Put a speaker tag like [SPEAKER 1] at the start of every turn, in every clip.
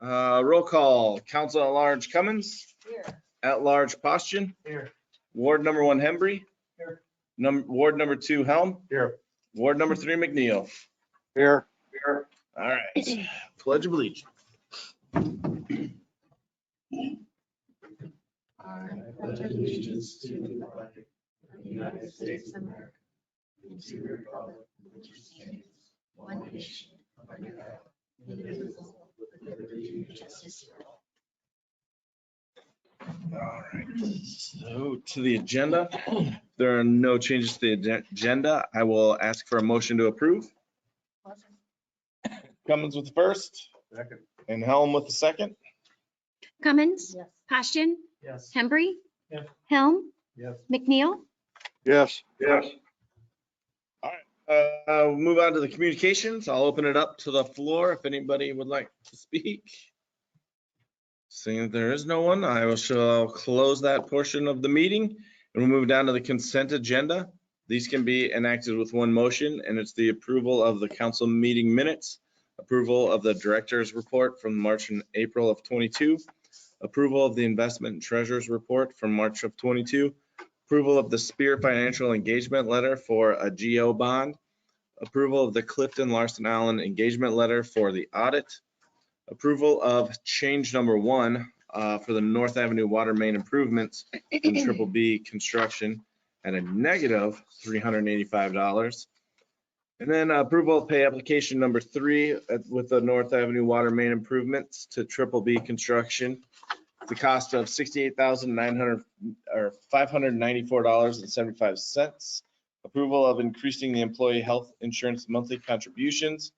[SPEAKER 1] Roll call. Council at large Cummins.
[SPEAKER 2] Here.
[SPEAKER 1] At large Postian.
[SPEAKER 3] Here.
[SPEAKER 1] Ward number 1 Hembry.
[SPEAKER 3] Here.
[SPEAKER 1] Ward number 2 Helm.
[SPEAKER 3] Here.
[SPEAKER 1] Ward number 3 McNeil.
[SPEAKER 3] Here.
[SPEAKER 1] All right. Pledge of allegiance.
[SPEAKER 2] I pledge allegiance to the flag of the United States of America, and to the republic which stands one nation under God, indivisible, with liberty and justice for all.
[SPEAKER 1] All right. So to the agenda, there are no changes to the agenda. I will ask for a motion to approve. Cummins with the first.
[SPEAKER 3] Second.
[SPEAKER 1] And Helm with the second.
[SPEAKER 4] Cummins,
[SPEAKER 2] Yes.
[SPEAKER 4] Postian,
[SPEAKER 3] Yes.
[SPEAKER 4] Hembry,
[SPEAKER 3] Yes.
[SPEAKER 4] Helm,
[SPEAKER 3] Yes.
[SPEAKER 4] McNeil.
[SPEAKER 3] Yes. Yes.
[SPEAKER 1] All right. We'll move on to the communications. I'll open it up to the floor if anybody would like to speak. Seeing that there is no one, I shall close that portion of the meeting and we'll move down to the consent agenda. These can be enacted with one motion, and it's the approval of the council meeting minutes, approval of the director's report from March and April of 22, approval of the investment and treasurer's report from March of 22, approval of the Spear financial engagement letter for a GO bond, approval of the Clifton Larson Allen engagement letter for the audit, approval of change number 1 for the North Avenue water main improvements in Triple B construction at a negative $385. And then approval of pay application number 3 with the North Avenue water main improvements to Triple B construction. The cost of $68,900 or $594.75. Approval of increasing the employee health insurance monthly contributions.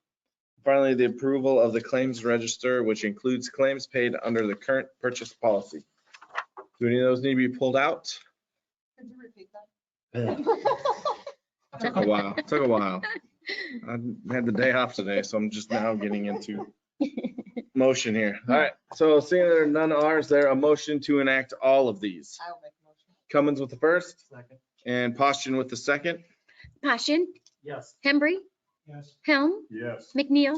[SPEAKER 1] Finally, the approval of the claims register, which includes claims paid under the current purchase policy. Do any of those need to be pulled out?
[SPEAKER 2] Could you repeat that?
[SPEAKER 1] Took a while. Took a while. I had the day off today, so I'm just now getting into motion here. All right. So seeing there are none are, is there a motion to enact all of these?
[SPEAKER 2] I will make a motion.
[SPEAKER 1] Cummins with the first
[SPEAKER 3] Second.
[SPEAKER 1] and Postian with the second.
[SPEAKER 4] Postian,
[SPEAKER 3] Yes.
[SPEAKER 4] Hembry,
[SPEAKER 3] Yes.
[SPEAKER 4] Helm,
[SPEAKER 3] Yes.
[SPEAKER 4] McNeil,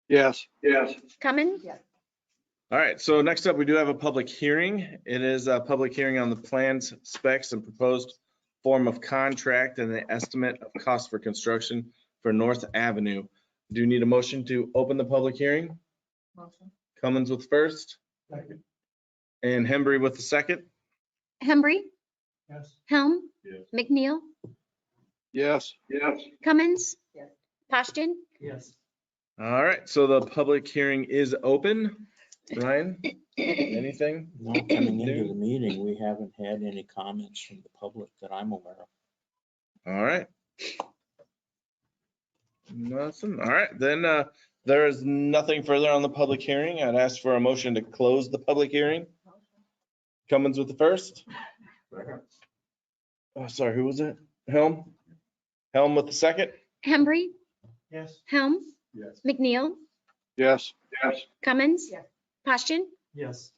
[SPEAKER 3] Yes. Yes.
[SPEAKER 4] Cummins.
[SPEAKER 2] Yes.
[SPEAKER 1] All right. So next up, we do have a public hearing. It is a public hearing on the plans, specs, and proposed form of contract and the estimate of cost for construction for North Avenue. Do you need a motion to open the public hearing?
[SPEAKER 2] Motion.
[SPEAKER 1] Cummins with first
[SPEAKER 3] Second.
[SPEAKER 1] and Hembry with the second.
[SPEAKER 4] Hembry,
[SPEAKER 3] Yes.
[SPEAKER 4] Helm,
[SPEAKER 3] Yes.
[SPEAKER 4] McNeil,
[SPEAKER 3] Yes. Yes.
[SPEAKER 4] Cummins,
[SPEAKER 2] Yes.
[SPEAKER 4] Postian.
[SPEAKER 3] Yes.
[SPEAKER 1] All right. So the public hearing is open. Ryan, anything?
[SPEAKER 5] Not coming into the meeting, we haven't had any comments from the public that I'm aware of.
[SPEAKER 1] All right. Nothing. All right, then there is nothing further on the public hearing. I'd ask for a motion to close the public hearing. Cummins with the first. Oh, sorry, who was it? Helm? Helm with the second.
[SPEAKER 4] Hembry,
[SPEAKER 3] Yes.
[SPEAKER 4] Helm,
[SPEAKER 3] Yes.
[SPEAKER 4] McNeil,
[SPEAKER 3] Yes. Yes.
[SPEAKER 4] Cummins,
[SPEAKER 2] Yes.
[SPEAKER 4] Postian.
[SPEAKER 3] Yes.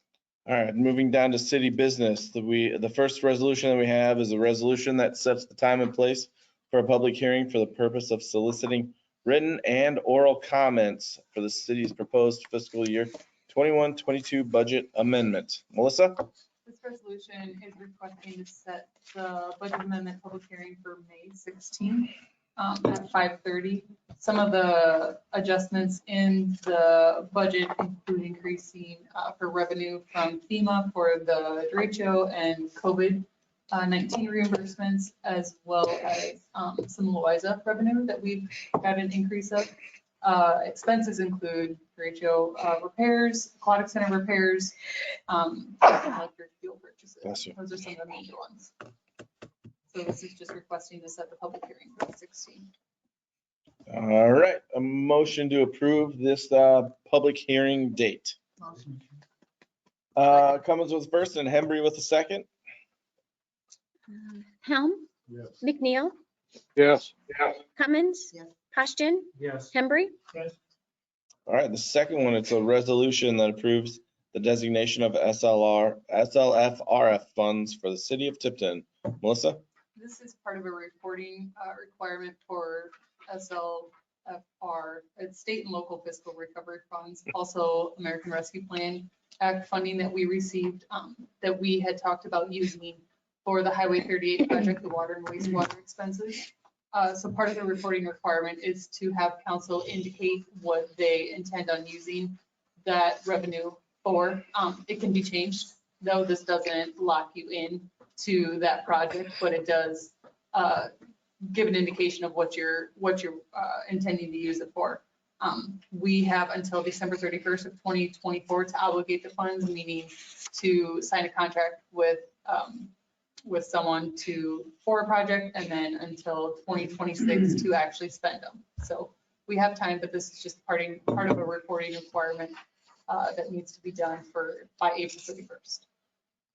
[SPEAKER 1] All right, moving down to city business. The first resolution that we have is a resolution that sets the time and place for a public hearing for the purpose of soliciting written and oral comments for the city's proposed fiscal year 21-22 budget amendment. Melissa?
[SPEAKER 6] This resolution is requesting to set the budget amendment public hearing for May 16th at 5:30. Some of the adjustments in the budget include increasing for revenue from FEMA for the derecho and COVID-19 reimbursements, as well as some LOISA revenue that we've got an increase of. Expenses include derecho repairs, aquatic center repairs, electric fuel purchases.
[SPEAKER 1] Bless you.
[SPEAKER 6] Those are some of the major ones. So this is just requesting to set the public hearing for the 16th.
[SPEAKER 1] All right, a motion to approve this public hearing date.
[SPEAKER 2] Motion.
[SPEAKER 1] Cummins with the first and Hembry with the second.
[SPEAKER 4] Helm,
[SPEAKER 3] Yes.
[SPEAKER 4] McNeil,
[SPEAKER 3] Yes. Yes.
[SPEAKER 4] Cummins,
[SPEAKER 2] Yes.
[SPEAKER 4] Postian,
[SPEAKER 3] Yes.
[SPEAKER 4] Hembry.
[SPEAKER 3] Yes.
[SPEAKER 1] All right, the second one, it's a resolution that approves the designation of SLFRF funds for the city of Tipton. Melissa?
[SPEAKER 6] This is part of a reporting requirement for SLFRF FR, it's state and local fiscal recovery funds, also American Rescue Plan Act funding that we received, that we had talked about using for the Highway 38 project, the water and wastewater expenses. So part of the reporting requirement is to have council indicate what they intend on using that revenue for. It can be changed, though this doesn't lock you in to that project, but it does give an indication of what you're intending to use it for. We have until December 31st of 2024 to obligate the funds, meaning to sign a contract with someone for a project, and then until 2026 to actually spend them. So we have time, but this is just part of a reporting requirement that needs to be done by April 31st.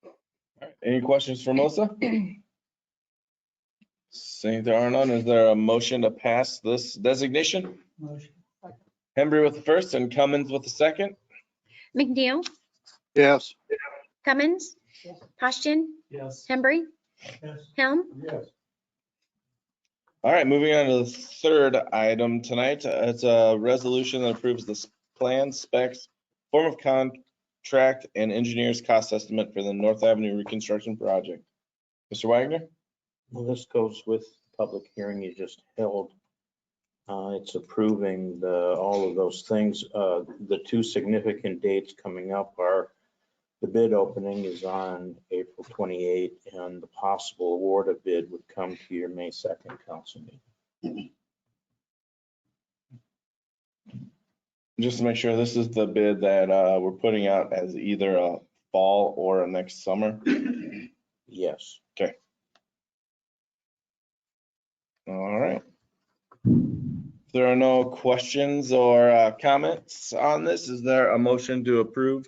[SPEAKER 1] All right, any questions for Melissa? Seeing there are none, is there a motion to pass this designation?
[SPEAKER 2] Motion.
[SPEAKER 1] Hembry with the first and Cummins with the second.
[SPEAKER 4] McNeil,
[SPEAKER 3] Yes.
[SPEAKER 4] Cummins,
[SPEAKER 2] Yes.
[SPEAKER 4] Poshton,
[SPEAKER 2] Yes.
[SPEAKER 4] Hembry,
[SPEAKER 2] Yes.
[SPEAKER 4] Helm,
[SPEAKER 3] Yes.
[SPEAKER 1] All right, moving on to the third item tonight. It's a resolution that approves the plan specs, form of contract, and engineer's cost estimate for the North Avenue reconstruction project. Mr. Wagner?
[SPEAKER 5] Well, this goes with the public hearing you just held. It's approving all of those things. The two significant dates coming up are the bid opening is on April 28th, and the possible award of bid would come to your May 2nd council meeting.
[SPEAKER 1] Just to make sure, this is the bid that we're putting out as either a fall or a next summer.
[SPEAKER 5] Yes.
[SPEAKER 1] All right. If there are no questions or comments on this, is there a motion to approve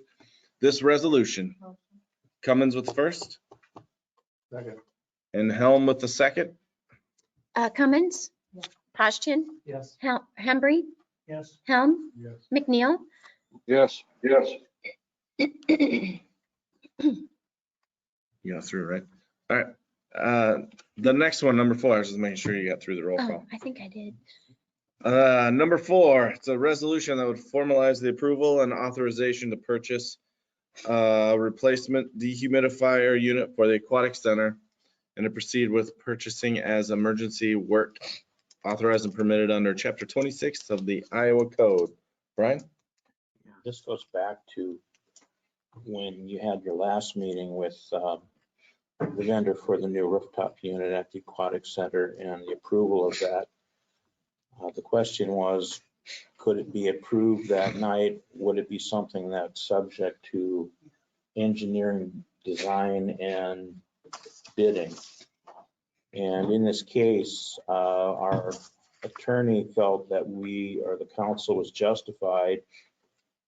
[SPEAKER 1] this resolution? Cummins with the first
[SPEAKER 3] Second.
[SPEAKER 1] and Helm with the second.
[SPEAKER 4] Cummins,
[SPEAKER 6] Yes.
[SPEAKER 4] Poshton,
[SPEAKER 2] Yes.
[SPEAKER 4] Hembry,
[SPEAKER 2] Yes.
[SPEAKER 4] Helm,
[SPEAKER 3] Yes.
[SPEAKER 4] McNeil.
[SPEAKER 3] Yes. Yes.
[SPEAKER 1] You got through, right? All right. The next one, number 4, I was just making sure you got through the roll
[SPEAKER 4] Oh,
[SPEAKER 1] call.
[SPEAKER 4] I think I did.
[SPEAKER 1] Number 4, it's a resolution that would formalize the approval and authorization to purchase a replacement dehumidifier unit for the aquatic center and to proceed with purchasing as emergency work authorized and permitted under Chapter 26 of the Iowa Code. Brian?
[SPEAKER 5] This goes back to when you had your last meeting with the vendor for the new rooftop unit at the aquatic center and the approval of that. The question was, could it be approved that night? Would it be something that's subject to engineering, design, and bidding? And in this case, our attorney felt that we, or the council, was justified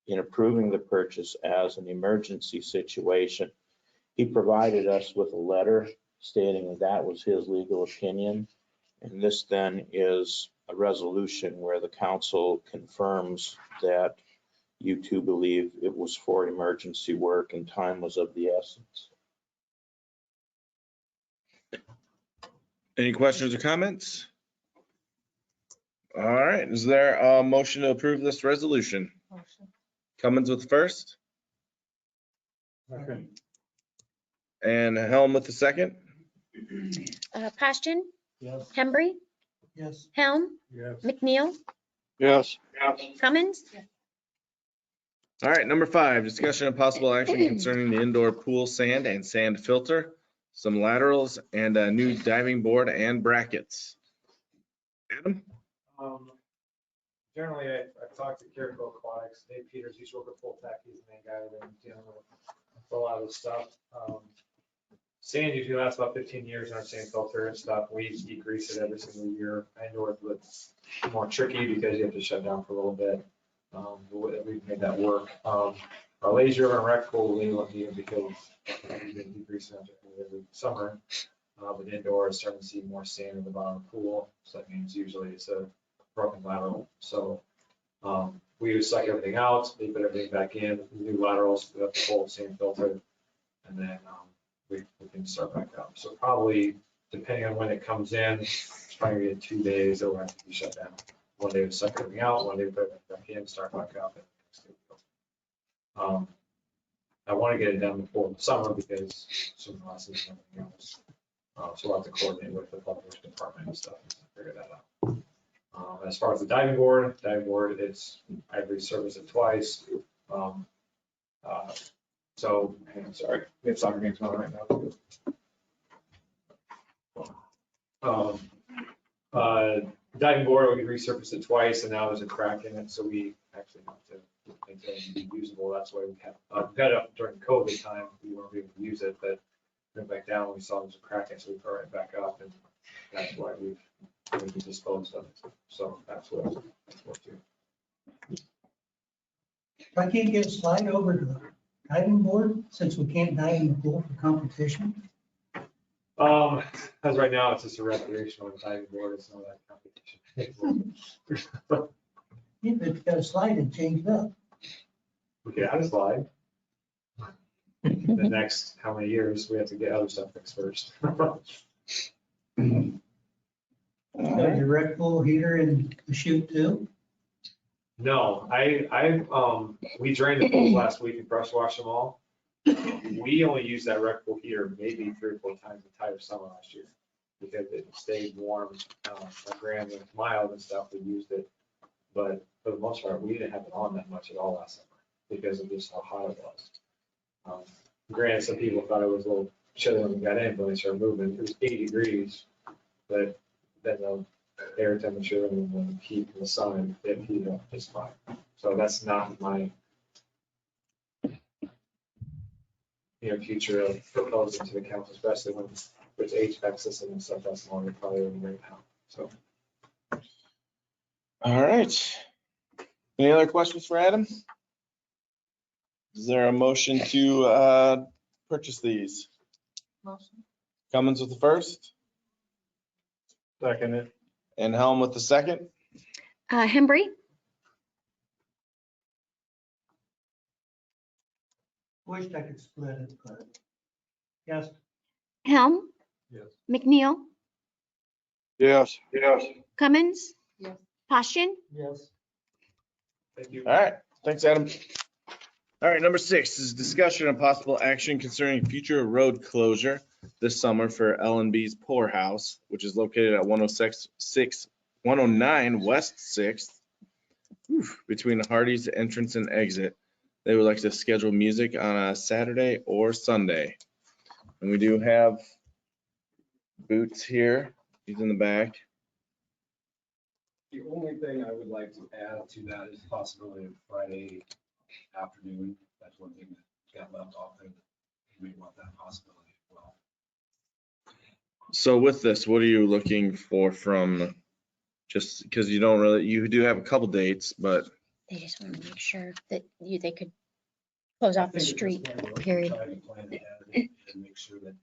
[SPEAKER 5] in approving the purchase as an emergency situation. He provided us with a letter stating that that was his legal opinion. And this then is a resolution where the council confirms that you two believe it was for emergency work and time was of the essence.
[SPEAKER 1] Any questions or comments? All right, is there a motion to approve this resolution?
[SPEAKER 6] Motion.
[SPEAKER 1] Cummins with the first
[SPEAKER 3] Okay.
[SPEAKER 1] and Helm with the second.
[SPEAKER 4] Poshton,
[SPEAKER 2] Yes.
[SPEAKER 4] Hembry,
[SPEAKER 2] Yes.
[SPEAKER 4] Helm,
[SPEAKER 3] Yes.
[SPEAKER 4] McNeil,
[SPEAKER 3] Yes. Yes.
[SPEAKER 4] Cummins.
[SPEAKER 1] All right, number 5, discussion of possible action concerning the indoor pool sand and sand filter, some laterals, and a new diving board and brackets. Adam?
[SPEAKER 7] Generally, I've talked to Carrico Aquatics, Dave Peters, he's working full tech, he's the main guy that I'm dealing with a lot of this stuff. Sand usually lasts about 15 years in our sand filter and stuff. We degrease it every single year. I know it's more tricky because you have to shut down for a little bit. We've made that work. Our laser and rec pool, we don't need it because we've been degreasing it every summer. But indoor, is starting to see more sand in the bottom of the pool, so that means usually it's a broken lateral. So we would suck everything out, they put everything back in, new laterals, we have the full sand filter, and then we can start back up. So probably, depending on when it comes in, it's probably in 2 days, it will have to be shut down. One day we suck everything out, one day we put it back in, start back up. I want to get it done before the summer because some classes and everything else. So we'll have to coordinate with the public works department and stuff, and figure that out. As far as the diving board, it's, I've resurfaced it twice. So, hang on, sorry, we have soccer games on right now too. Diving board, we resurfaced it twice and now there's a crack in it, so we actually have to make it be usable. That's why we have, we got it up during COVID time, we weren't able to use it, but went back down, we saw there's a crack in it, so we put it right back up, and that's why we disposed of it. So that's what we'll do.
[SPEAKER 2] I can't get a slide over to the diving board since we can't dive in the pool for competition.
[SPEAKER 7] As right now, it's just a recreational diving board, it's not that competition.
[SPEAKER 2] If it's got a slide and changed up.
[SPEAKER 7] We could add a slide. The next, how many years, we have to get other stuff fixed first.
[SPEAKER 2] Got a direct pool heater and the chute too.
[SPEAKER 7] No, we drained the pools last week and pressure washed them all. We only used that rec pool heater maybe 3 or 4 times the entire summer last year because it stayed warm. My grand was mild and stuff, we used it. But for the most part, we didn't have it on that much at all last summer because of just how hot it was. Granted, some people thought it was a little chilly when we got in, but when they started moving, it was 80 degrees. But then the air temperature and the heat from the sun, it heated up just fine. So that's not my future of proposing to the council, especially when with HVAC system and stuff that's longer probably than right now. So.
[SPEAKER 1] All right. Any other questions for Adam? Is there a motion to purchase these?
[SPEAKER 6] Motion.
[SPEAKER 1] Cummins with the first
[SPEAKER 3] Second it.
[SPEAKER 1] and Helm with the second.
[SPEAKER 4] Hembry,
[SPEAKER 2] Wished I could split it, but yes.
[SPEAKER 4] Helm,
[SPEAKER 3] Yes.
[SPEAKER 4] McNeil,
[SPEAKER 3] Yes. Yes.
[SPEAKER 4] Cummins,
[SPEAKER 6] Yes.
[SPEAKER 4] Posturing,
[SPEAKER 2] Yes.
[SPEAKER 7] Thank you.
[SPEAKER 1] All right. Thanks, Adam. All right. Number 6 is discussion and possible action concerning future road closure this summer for L&B's Poorhouse, which is located at 109 West 6th, between Hardy's entrance and exit. They would like to schedule music on a Saturday or Sunday. And we do have Boots here. He's in the back.
[SPEAKER 8] The only thing I would like to add to that is the possibility of Friday afternoon. That's one thing that got left off there. We want that possibility as well.
[SPEAKER 1] So with this, what are you looking for from, just because you don't really, you do have a couple dates, but
[SPEAKER 4] they just want to make sure that they could close off the
[SPEAKER 8] I think at this
[SPEAKER 4] street,
[SPEAKER 8] point, we're
[SPEAKER 4] period.
[SPEAKER 8] trying to plan ahead and make sure that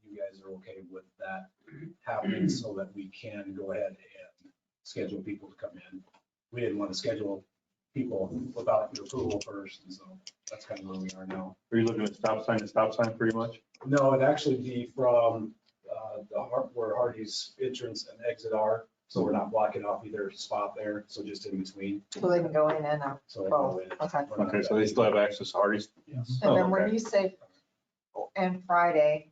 [SPEAKER 8] you guys are okay with that happening so that we can go ahead and schedule people to come in. We didn't want to schedule people without your approval first, and so that's kind of where we are now.
[SPEAKER 3] Are you looking at stop sign to stop sign pretty much?
[SPEAKER 8] No, it'd actually be from where Hardy's entrance and exit are, so we're not blocking off either spot there, so just in between.
[SPEAKER 9] So they can go in and out.
[SPEAKER 8] So they can go in.
[SPEAKER 9] Okay.
[SPEAKER 3] Okay, so they still have access to Hardee's?
[SPEAKER 8] Yes.
[SPEAKER 9] And then
[SPEAKER 3] Oh,
[SPEAKER 9] when
[SPEAKER 3] okay.
[SPEAKER 9] you say, and Friday,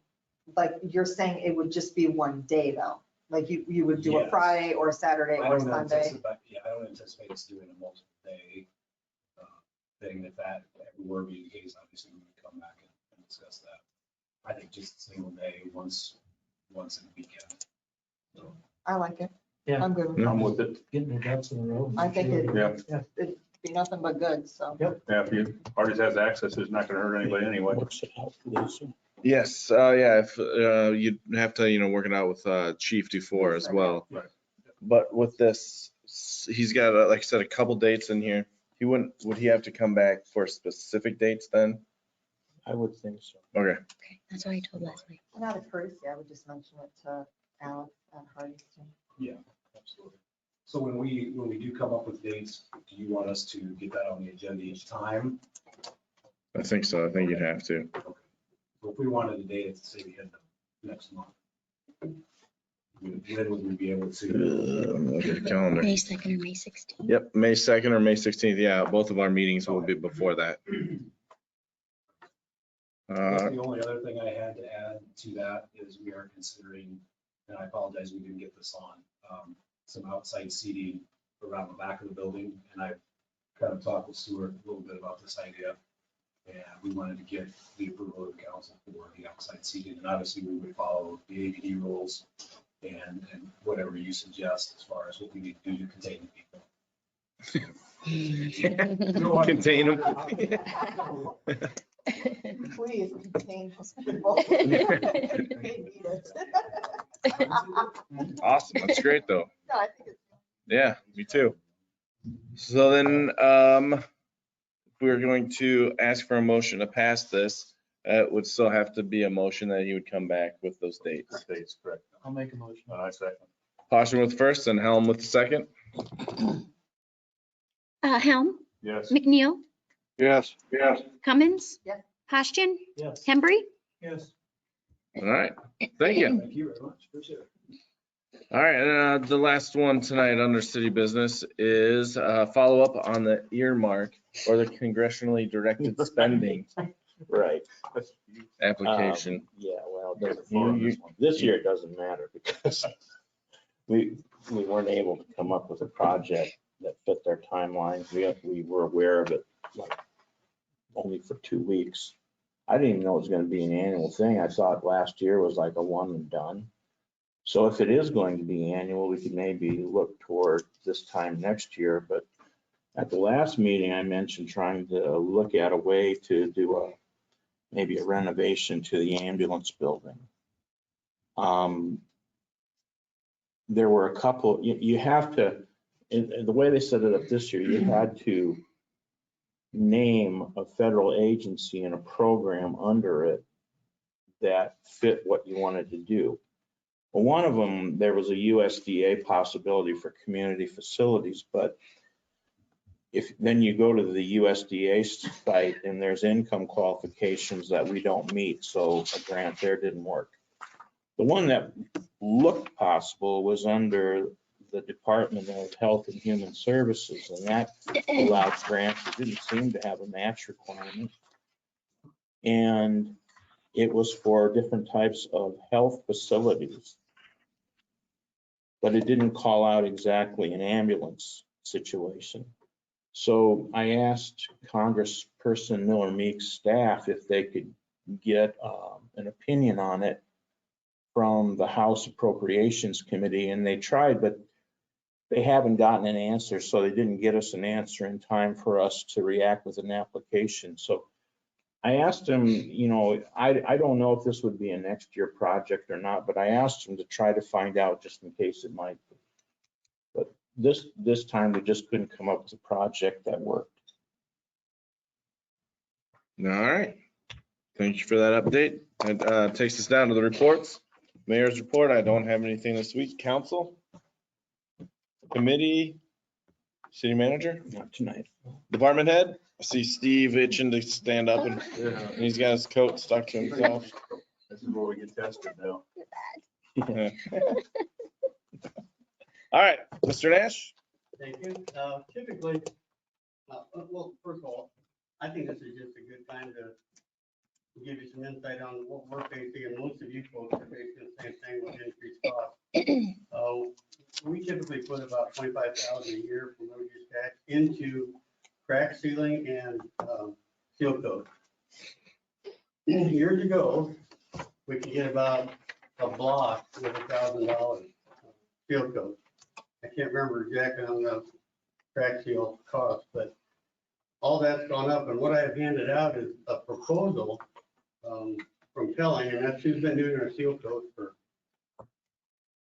[SPEAKER 9] like you're saying it would just be one day though? Like you would do a
[SPEAKER 8] Yes.
[SPEAKER 9] Friday or a Saturday
[SPEAKER 8] I
[SPEAKER 9] or
[SPEAKER 8] don't
[SPEAKER 9] Sunday?
[SPEAKER 8] anticipate, I don't anticipate us doing a multiple day thing. If that were be the case, obviously we would come back and discuss that. I think just a single day, once in a weekend. So,
[SPEAKER 9] I like it.
[SPEAKER 2] Yeah.
[SPEAKER 9] I'm good with
[SPEAKER 3] I'm
[SPEAKER 9] it.
[SPEAKER 3] with it.
[SPEAKER 2] Getting the ducks in a row.
[SPEAKER 9] I think it-
[SPEAKER 3] Yeah,
[SPEAKER 9] It'd be nothing but good, so.
[SPEAKER 3] yeah, if you, Hardee's has access, it's not gonna hurt anybody anyway.
[SPEAKER 5] works it out, Lisa.
[SPEAKER 1] yes, yeah, if you'd have to, work it out with Chief Dufour as well.
[SPEAKER 8] Right.
[SPEAKER 1] But with this, he's got, like I said, a couple dates in here. Would he have to come back for specific dates then?
[SPEAKER 5] I would think so.
[SPEAKER 1] Okay.
[SPEAKER 4] Okay, that's what I told Leslie.
[SPEAKER 9] And out of courtesy, I would just mention it to Alex and Hardy's too.
[SPEAKER 8] yeah, absolutely. So when we do come up with dates, do you want us to get that on the agenda each time?
[SPEAKER 1] I think so. I think you'd have to.
[SPEAKER 8] So if we wanted a date, it's say the end of next month. When would we be able to?
[SPEAKER 1] Look at the calendar.
[SPEAKER 4] May 2nd or May 16th.
[SPEAKER 1] Yep, May 2nd or May 16th. Yeah, both of our meetings will be before that.
[SPEAKER 8] That's the only other thing I had to add to that is we are considering, and I apologize, we didn't get this on, some outside seating around the back of the building. And I've kind of talked with Stuart a little bit about this idea. And we wanted to get the approval of the council for the outside seating. And obviously we would follow the ABD rules and whatever you suggest as far as what we need to do to contain the people.
[SPEAKER 1] Contain them.
[SPEAKER 9] Please contain those people. They need it.
[SPEAKER 1] Awesome. That's great though.
[SPEAKER 9] No, I think it's.
[SPEAKER 1] Yeah, me too. So then, if we were going to ask for a motion to pass this, it would still have to be a motion that you would come back with those dates.
[SPEAKER 3] States, correct.
[SPEAKER 7] I'll make a motion.
[SPEAKER 3] I second.
[SPEAKER 1] Caution with first and Helm with the second.
[SPEAKER 4] Helm,
[SPEAKER 3] Yes.
[SPEAKER 4] McNeil,
[SPEAKER 3] Yes. Yes.
[SPEAKER 4] Cummins.
[SPEAKER 9] Yes.
[SPEAKER 4] Hostjon,
[SPEAKER 7] Yes.
[SPEAKER 4] Hembry.
[SPEAKER 7] Yes.
[SPEAKER 1] All right, thank you.
[SPEAKER 8] Thank you very much. Appreciate it.
[SPEAKER 1] All right, and the last one tonight under city business is follow up on the earmark or the congressionally directed spending
[SPEAKER 5] Right.
[SPEAKER 1] application.
[SPEAKER 5] Yeah, well, it
[SPEAKER 3] There's a
[SPEAKER 5] doesn't-
[SPEAKER 3] floor on this one.
[SPEAKER 5] this year it doesn't matter because we weren't able to come up with a project that fit their timelines. We were aware of it like only for 2 weeks. I didn't even know it was going to be an annual thing. I thought last year was like a one and done. So if it is going to be annual, we could maybe look toward this time next year. But at the last meeting, I mentioned trying to look at a way to do maybe a renovation to the ambulance building. There were a couple, you have to, in the way they set it up this year, you had to name a federal agency and a program under it that fit what you wanted to do. Well, one of them, there was a USDA possibility for community facilities, but if then you go to the USDA site and there's income qualifications that we don't meet, so a grant there didn't work. The one that looked possible was under the Department of Health and Human Services, and that allowed grants. It didn't seem to have a match requirement. And it was for different types of health facilities. But it didn't call out exactly an ambulance situation. So I asked Congressperson Miller Meek's staff if they could get an opinion on it from the House Appropriations Committee, and they tried, but they haven't gotten an answer, so they didn't get us an answer in time for us to react with an application. So I asked him, I don't know if this would be a next year project or not, but I asked him to try to find out just in case it might be. But this time we just couldn't come up with a project that worked.
[SPEAKER 1] All right. Thank you for that update. It takes us down to the reports. Mayor's report. I don't have anything this week. Council? Committee? City manager?
[SPEAKER 5] Not tonight.
[SPEAKER 1] Department head? I see Steve itching to stand up and he's got his coat stuck to himself.
[SPEAKER 3] This is where we get tested now.
[SPEAKER 1] Yeah. All right, Mr. Nash?
[SPEAKER 10] Thank you. Typically, well, first of all, I think this is just a good time to give you some insight on what we're facing, and most of you folks are facing the same thing with increased costs. We typically put about $25,000 a year from road use tax into crack sealing and seal coat. Years ago, we could get about a block with $1,000 seal coat. I can't remember exactly on the crack seal cost, but all that's gone up. And what I've handed out is a proposal from Telling, and that's who's been doing our seal coat for,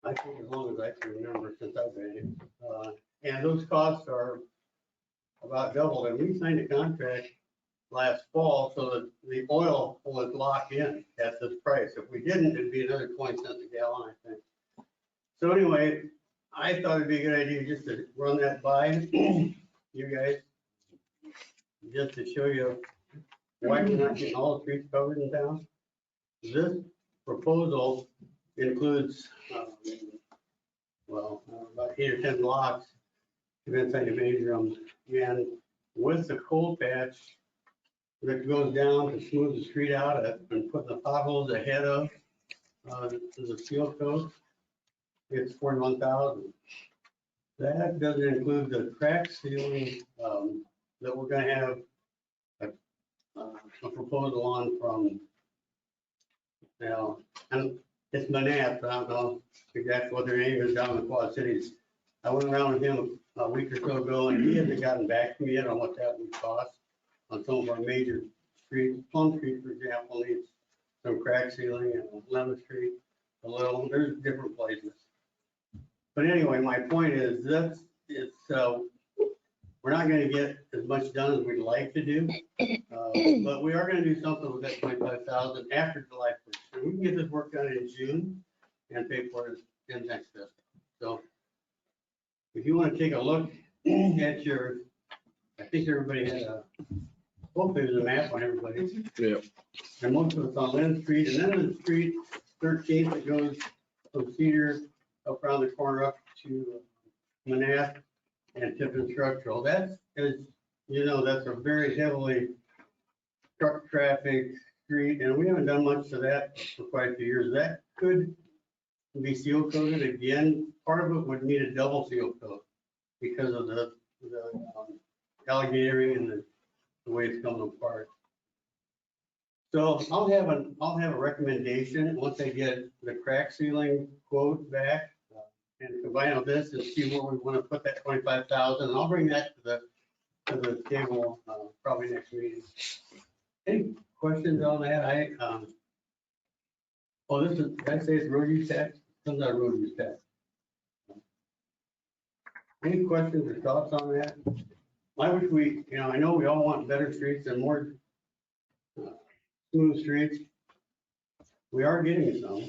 [SPEAKER 10] I think, as long as I can remember since I've been here. And those costs are about doubled. And we signed a contract last fall so that the oil was locked in at this price. If we didn't, it'd be another 20 cents a gallon, I think. So anyway, I thought it'd be a good idea just to run that by you guys, just to show you why we're not getting all the streets covered in town. This proposal includes well, about 8 or 10 blocks, depends how you measure them. And with the cold patch that goes down to smooth the street out and put the potholes ahead of the seal coat, it's 41,000. That doesn't include the crack sealing that we're gonna have a proposal on from, and it's Manat, but I don't know exactly what their name is down in the Quad Cities. I went around with him a week or so ago, and he hasn't gotten back to me yet on what that would cost on some of our major streets. Plum Street, for example, needs some crack sealing, and Lemon Street, a little, there's different places. But anyway, my point is we're not gonna get as much done as we'd like to do. But we are gonna do something with that 25,000 after July 1st. And we can get this work done in June and pay for it in next fiscal. So if you wanna take a look at your, I think everybody had hopefully there's a map on everybody.
[SPEAKER 1] Yeah.
[SPEAKER 10] And most of it's on Lynn Street, and then the street 13th that goes from Cedar up around the corner up to Manassas and Tipton Structural. That is, that's a very heavily truck traffic street, and we haven't done much to that for quite a few years. That could be seal coated again. Part of it would need a double seal coat because of the alligatoring and the way it's coming apart. So I'll have a recommendation once I get the crack sealing quote back and combine with this and see where we want to put that 25,000. And I'll bring that to the table probably next meeting. Any questions on that? This is, did I say it's road use tax? It's not road use tax. Any questions or thoughts on that? I wish I know we all want better streets and more smooth streets. We are getting some.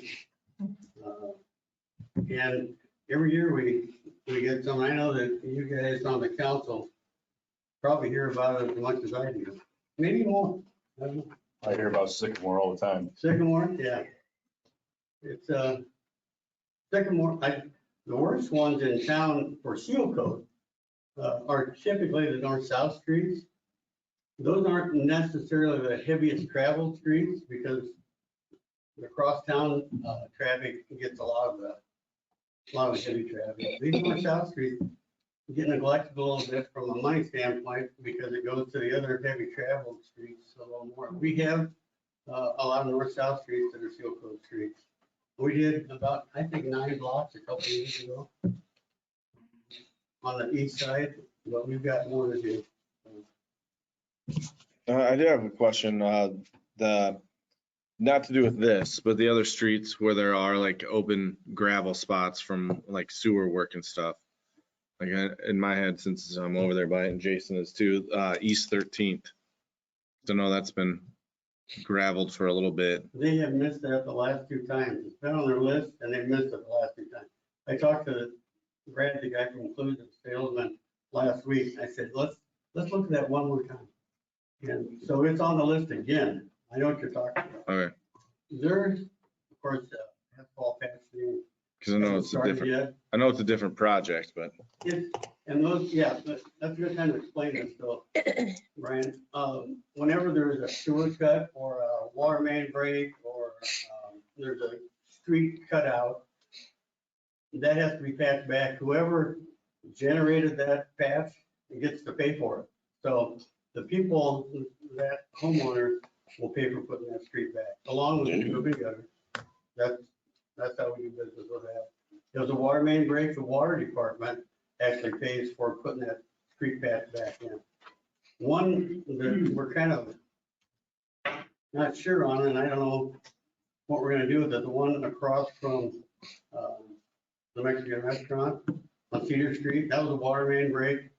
[SPEAKER 10] And every year we get some. I know that you guys on the council probably hear about it as much as I do. Maybe more. I don't know.
[SPEAKER 3] I hear about Sycamore all the time.
[SPEAKER 10] Sycamore, yeah. It's Sycamore, the worst ones in town for seal coat are typically the north-south streets. Those aren't necessarily the heaviest traveled streets because the cross-town traffic gets a lot of the heavy traffic. These north-south streets get neglected a little bit from a money standpoint because it goes to the other heavy traveled streets a little more. We have a lot of north-south streets that are seal coat streets. We did about, I think, 9 blocks a couple of years ago on the east side, but we've got more to do.
[SPEAKER 1] I do have a question. Not to do with this, but the other streets where there are like open gravel spots from like sewer work and stuff. Like in my head, since I'm over there by it, and Jason is too, East 13th. So no, that's been graveled for a little bit.
[SPEAKER 10] They have missed that the last 2 times. It's been on their list and they've missed it the last 2 times. I talked to Brad, the guy from Inclusive Salesman, last week. I said, let's look at that one more time. And so it's on the list again. I know what you're talking about.
[SPEAKER 1] Okay.
[SPEAKER 10] There's, of course, asphalt patch thing.
[SPEAKER 1] Because I know it's a different,
[SPEAKER 10] Yet.
[SPEAKER 1] I know it's a different project, but
[SPEAKER 10] And those, yeah, that's a good time to explain this though, Brian. Whenever there's a sewer cut or a water main break or there's a street cut out, that has to be patched back. Whoever generated that patch gets to pay for it. So the people, that homeowner will pay for putting that street back, along with the big gutter. That's how we do business with that. There's a water main break, the water department actually pays for putting that street patch back in. One that we're kind of not sure on, and I don't know what we're gonna do with it, the one across from the Mexican restaurant on Cedar Street, that was a water main break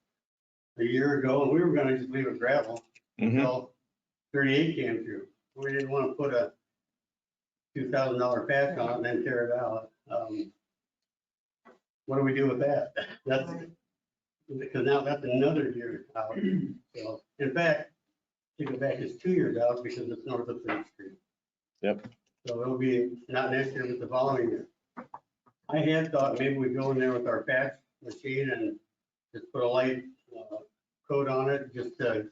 [SPEAKER 10] a year ago, and we were gonna just leave it gravel until 38 came through. We didn't want to put a $2,000 patch on it and then tear it out. What do we do with that? That's because now that's another year out. So in fact, take it back, it's 2 years out because it's north of 3rd Street.
[SPEAKER 1] Yep.
[SPEAKER 10] So it'll be not next year, but the following year. I had thought maybe we'd go in there with our patch machine and just put a light coat on it, just to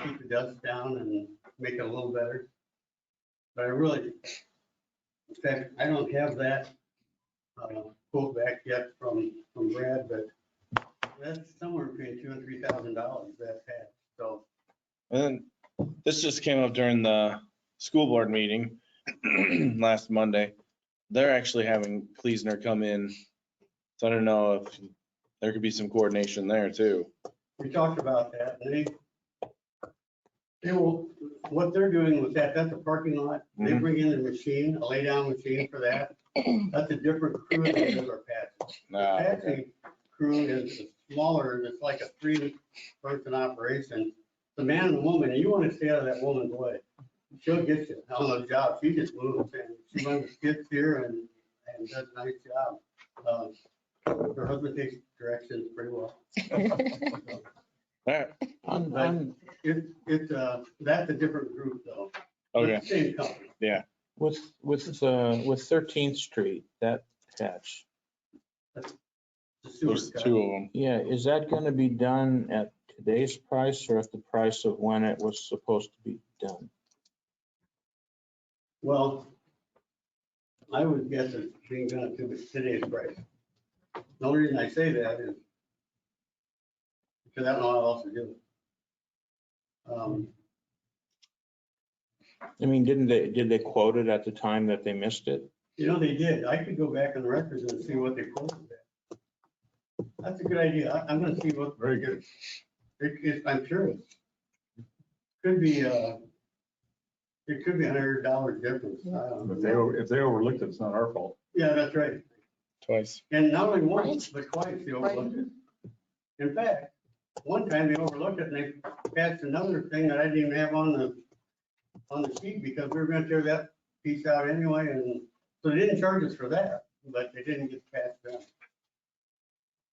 [SPEAKER 10] keep the dust down and make it a little better. But I really, in fact, I don't have that quote back yet from Brad, but that's somewhere between $2,000 and $3,000, that patch, so.
[SPEAKER 1] And then this just came up during the school board meeting last Monday. They're actually having Kleesner come in. So I don't know if there could be some coordination there too.
[SPEAKER 10] We talked about that, and they will, what they're doing with that, that's a parking lot. They
[SPEAKER 1] Mhm.
[SPEAKER 10] bring in a machine, a lay down machine for that. That's a different crew than does our patching. The
[SPEAKER 1] Ah, okay.
[SPEAKER 10] patching crew is smaller, it's like a 3-person operation. The man and the woman, you want to stay out of that woman's way. She'll get you on the job, she just moves, and she runs the skid steer and does a nice job. Her husband takes directions pretty well.
[SPEAKER 1] All right,
[SPEAKER 10] It's, that's a different group though.
[SPEAKER 1] okay,
[SPEAKER 10] It's the same company.
[SPEAKER 5] With 13th Street, that patch,
[SPEAKER 10] The sewer
[SPEAKER 1] there's
[SPEAKER 10] guy.
[SPEAKER 1] 2 of them.
[SPEAKER 5] yeah, is that gonna be done at today's price or at the price of when it was supposed to be done?
[SPEAKER 10] Well, I would guess it's being done at today's price. The only reason I say that is because I don't know how else to do it.
[SPEAKER 5] I mean, did they quote it at the time that they missed it?
[SPEAKER 10] You know, they did. I could go back on the records and see what they quoted that. That's a good idea. I'm gonna see what.
[SPEAKER 3] Very good.
[SPEAKER 10] I'm sure it could be, it could be $100 difference. I don't know.
[SPEAKER 3] If they overlooked it, it's not our fault.
[SPEAKER 10] Yeah, that's right.
[SPEAKER 1] Twice.
[SPEAKER 10] And not only once, but twice they overlooked it. In fact, one time they overlooked it and they passed another thing that I didn't even have on the sheet because we were gonna tear that piece out anyway, and so they didn't charge us for that, but they didn't get past that.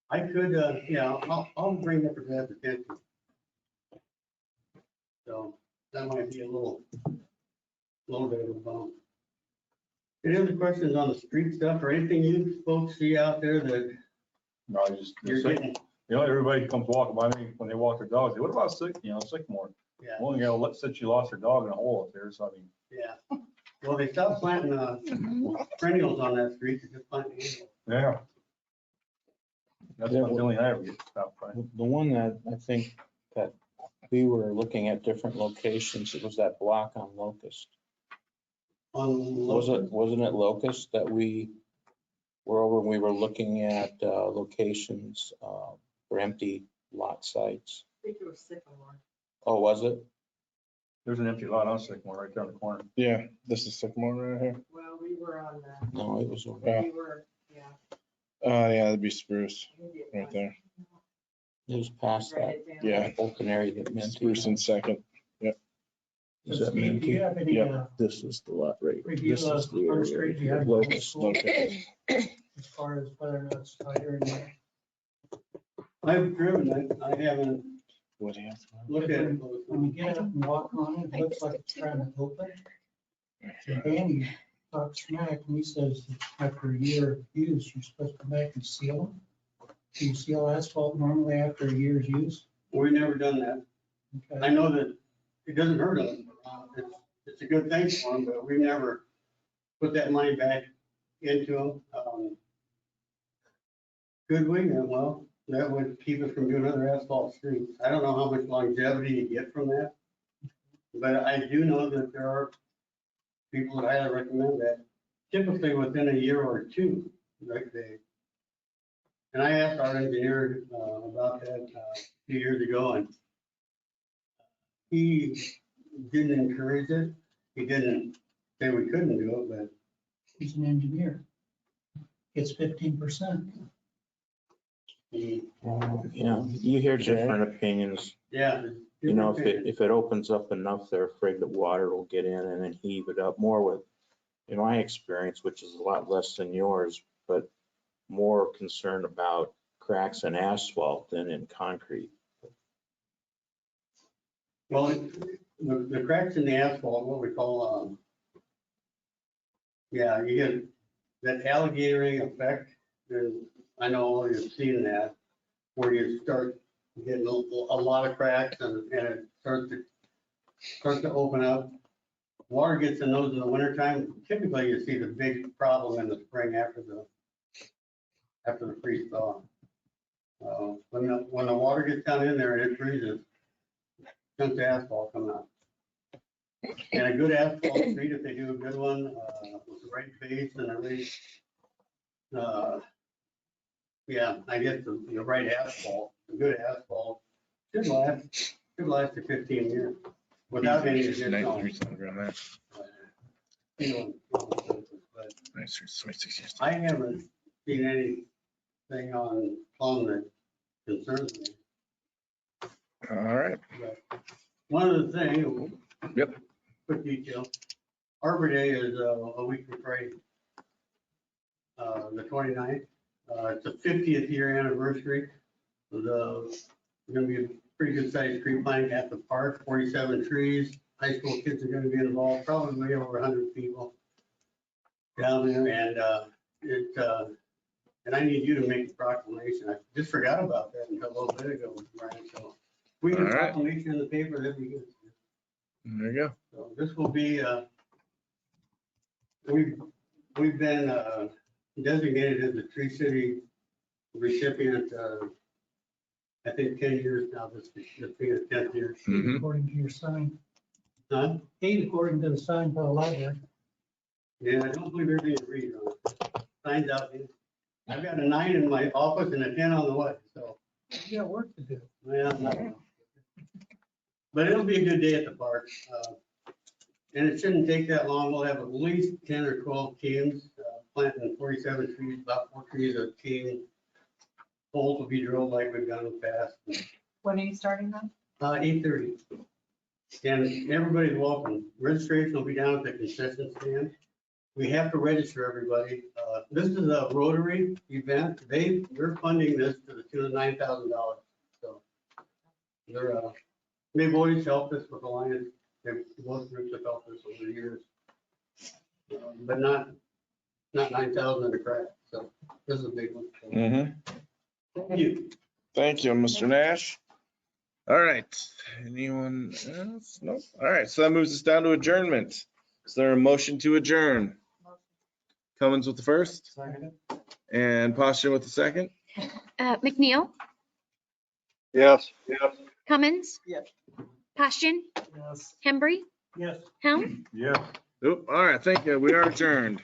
[SPEAKER 10] I could, yeah, I'll bring that to Brad's attention. So that might be a little bit of a bump. Any other questions on the street stuff or anything you folks see out there that
[SPEAKER 3] No, I just,
[SPEAKER 10] you're getting?
[SPEAKER 3] everybody comes walking by me when they walk their dogs. What about Sycamore?
[SPEAKER 10] Yeah,
[SPEAKER 3] Well, you know, since you lost your dog in a hole up there, so I mean,
[SPEAKER 10] yeah. Well, they stopped planting perennials on that street, they just planted annuals.
[SPEAKER 3] yeah. That's not the only I ever get stopped by.
[SPEAKER 5] The one that I think that we were looking at different locations, it was that block on Locust. Wasn't it Locust that we were over, we were looking at locations for empty lot sites?
[SPEAKER 9] I think it was Sycamore.
[SPEAKER 5] Oh, was it?
[SPEAKER 3] There's an empty lot on Sycamore right there in the corner.
[SPEAKER 1] Yeah, this is Sycamore right here.
[SPEAKER 9] Well, we were on that.
[SPEAKER 5] No, it was over.
[SPEAKER 1] Yeah.
[SPEAKER 9] We were, yeah.
[SPEAKER 1] Yeah, that'd be Spruce
[SPEAKER 9] maybe it
[SPEAKER 1] right
[SPEAKER 9] was.
[SPEAKER 1] there.
[SPEAKER 5] It was past
[SPEAKER 9] Write
[SPEAKER 5] that
[SPEAKER 9] it down.
[SPEAKER 1] Yeah.
[SPEAKER 5] open area that meant.
[SPEAKER 1] Spruce in second.
[SPEAKER 5] Is that
[SPEAKER 11] Steve, do you have any,
[SPEAKER 1] Yeah.
[SPEAKER 5] This is the lot right.
[SPEAKER 11] review
[SPEAKER 5] This
[SPEAKER 11] of
[SPEAKER 5] is the
[SPEAKER 11] Front
[SPEAKER 5] area
[SPEAKER 11] Street you
[SPEAKER 5] right
[SPEAKER 11] had
[SPEAKER 5] here.
[SPEAKER 11] in
[SPEAKER 5] Locust.
[SPEAKER 11] school?
[SPEAKER 1] Locust.
[SPEAKER 11] as far as whether or not it's tighter in there?
[SPEAKER 10] I've driven it, I haven't
[SPEAKER 1] What do you have?
[SPEAKER 10] looked at it.
[SPEAKER 11] When you get up and walk on it, it looks like it's trying to open. And Danny talks smack and he says that after a year of use, you're supposed to come back and seal them. Do you seal asphalt normally after a year's use?
[SPEAKER 10] We've never done that. I
[SPEAKER 11] Okay.
[SPEAKER 10] know that it doesn't hurt them. It's a good thing for them, but we've never put that money back into them. Could we? Well, that would keep us from doing other asphalt streets. I don't know how much longevity you get from that. But I do know that there are people that highly recommend that, typically within a year or two, like they. And I asked our engineer about that a few years ago, and he didn't encourage it. He didn't say we couldn't do it, but
[SPEAKER 11] He's an engineer. It's 15%.
[SPEAKER 10] he,
[SPEAKER 5] You know, you hear different opinions.
[SPEAKER 10] yeah.
[SPEAKER 5] You know, if it opens up enough, they're afraid that water will get in and then heave it up more with, in my experience, which is a lot less than yours, but more concerned about cracks in asphalt than in concrete.
[SPEAKER 10] Well, the cracks in the asphalt, what we call, yeah, you get that alligatoring effect, I know you've seen that, where you start getting a lot of cracks and it starts to open up. Water gets in those in the wintertime. Typically, you see the big problem in the spring after the freeze thaw. When the water gets down in there and it freezes, chunks of asphalt come out. And a good asphalt street, if they do a good one, with the right base and the right, yeah, I guess the right asphalt, the good asphalt, should last to 15 years without any additional.
[SPEAKER 1] 93 around that.
[SPEAKER 10] But
[SPEAKER 1] 26 years.
[SPEAKER 10] I haven't seen anything on Plum that concerns me.
[SPEAKER 1] All right.
[SPEAKER 10] But one of the things.
[SPEAKER 1] Yep.
[SPEAKER 10] Quick detail. Arbor Day is a week from Friday, the 29th. It's the 50th year anniversary. There's going to be a pretty good sized tree planting at the park, 47 trees. High school kids are going to be involved, probably over 100 people down there. And I need you to make a proclamation. I just forgot about that until a little bit ago, Brian. So we get a
[SPEAKER 1] All right.
[SPEAKER 10] proclamation in the paper, that'd be good.
[SPEAKER 1] There you go.
[SPEAKER 10] So this will be, we've been designated as a Tree City recipient, I think 10 years now, this being the 10th year.
[SPEAKER 1] Mhm.
[SPEAKER 11] According to your sign,
[SPEAKER 10] Huh?
[SPEAKER 11] 8 according to the sign for the library.
[SPEAKER 10] Yeah, I don't believe there's any read on it. Signs out there. I've got a 9 in my office and a 10 on the way, so.
[SPEAKER 11] You got work to do.
[SPEAKER 10] Well, but it'll be a good day at the park. And it shouldn't take that long. We'll have at least 10 or 12 teams planting 47 trees, about 4 trees a team. Poles will be drilled like we've done in the past.
[SPEAKER 6] When are you starting that?
[SPEAKER 10] 8:30. And everybody's welcome. Registration will be down at the concession stand. We have to register everybody. This is a Rotary event. We're funding this to the tune of $9,000. So they've always helped us with Alliance. Both groups have helped us over the years. But not 9,000 in a crack. So this is a big one. Thank you.
[SPEAKER 1] Thank you, Mr. Nash. All right. Anyone else? Nope. All right. So that moves us down to adjournment. Is there a motion to adjourn? Cummins with the first and Posture with the second.
[SPEAKER 4] McNeil,
[SPEAKER 3] Yes.
[SPEAKER 4] Cummins.
[SPEAKER 7] Yes.
[SPEAKER 4] Postion,
[SPEAKER 11] Yes.
[SPEAKER 4] Hembry,
[SPEAKER 11] Yes.
[SPEAKER 4] Helm.
[SPEAKER 3] Yes.
[SPEAKER 1] Oop, all right. Thank you. We are adjourned.